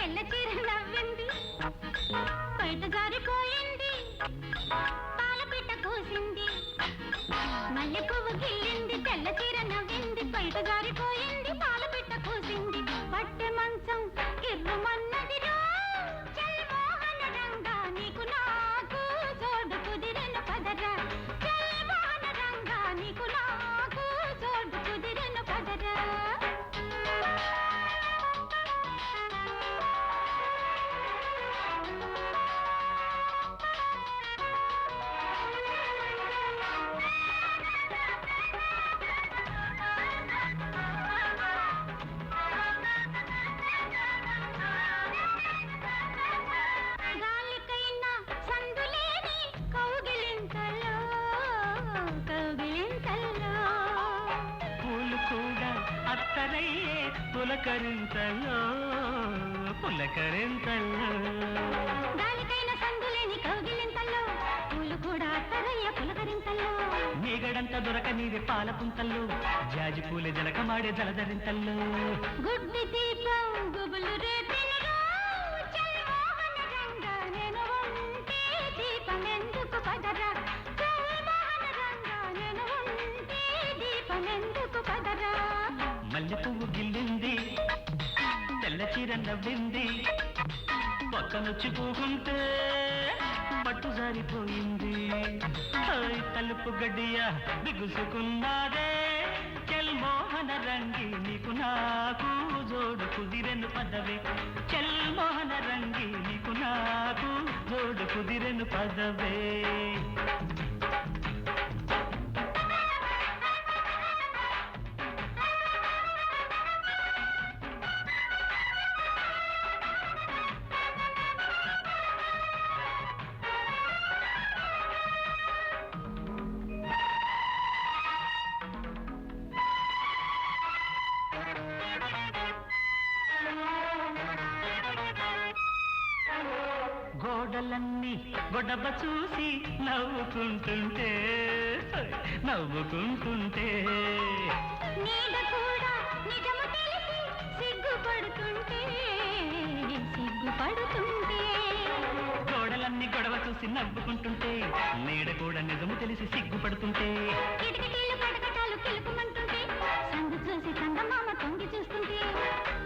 తెల్ల చీర నవ్వింది బయట జారిపోయింది పాలపిట్ట కోసింది మల్లె పువ్వు గిల్లింది తెల్ల చీర నవ్వింది బయట జారిపోయింది పాలపిట్ట కోసింది పట్టె మంచం కిర్రుమన్నదిరో చల్మోహన రంగా నీకు నాకు జోడు కుదిరెను పదరా చల్మోహన రంగా నీకు నాకు జోడు కుదిరెను పదరా పులకరింతల్లో పులకరింతల్లో గాలికైన సందులేని కౌగిలింతల్లో పూలు కూడా అత్తరయ్య పులకరింతల్లో నీగడంత దొరక నీది పాల పుంతల్లో జాజి పూల జలకమాడే జలధరింతల్లో గుడ్డి దీపం గుబులు రేపినగా చల్మోహన రంగా నేను ఉంటే దీపం ఎందుకు పదరా చల్మోహన రంగా నేను ఉంటే దీపం ఎందుకు పదరా మల్లె పువ్వు గిల్లింది తెల్ల చీర నవ్వింది పక్కనొచ్చి పూకుంటే పట్టు జారిపోయింది తలుపు గడియ బిగుసుకున్నాదే చల్మోహన రంగి నీకు నాకు జోడు కుదిరెను పదవే చల్మోహన రంగి నీకు నాకు జోడు కుదిరెను పదవే గోడలన్నీ గొడవ చూసి నవ్వుకుంటుంటే నీడ కూడా నిజము తెలిసి సిగ్గుపడుతుంటే గోడలన్నీ గొడవ చూసి నవ్వుకుంటుంటే నీడ కూడా నిజము తెలిసి సిగ్గుపడుతుంటే కిటకిటీలు కటకటాలు కిలుకుమంటుంటే సంగు చూసి చందమామ తొంగి చూస్తుంటే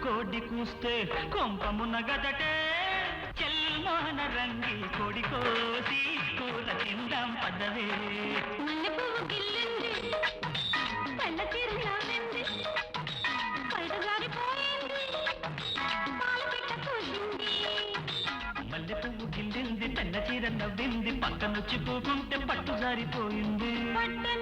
కోడి కూస్తే కొంపమున గదటే చల్మోహన రంగి కోడి కోసి కూర తిందాం పదవే మల్లె పువ్వు గిల్లింది తెల్ల చీర నవ్వింది బయట జారిపోయింది పాలపిట్ట కోసింది మల్లె పువ్వు గిల్లింది తెల్ల చీర నవ్వింది పక్కనొచ్చి పూకుంటే పట్టు జారిపోయింది పట్టె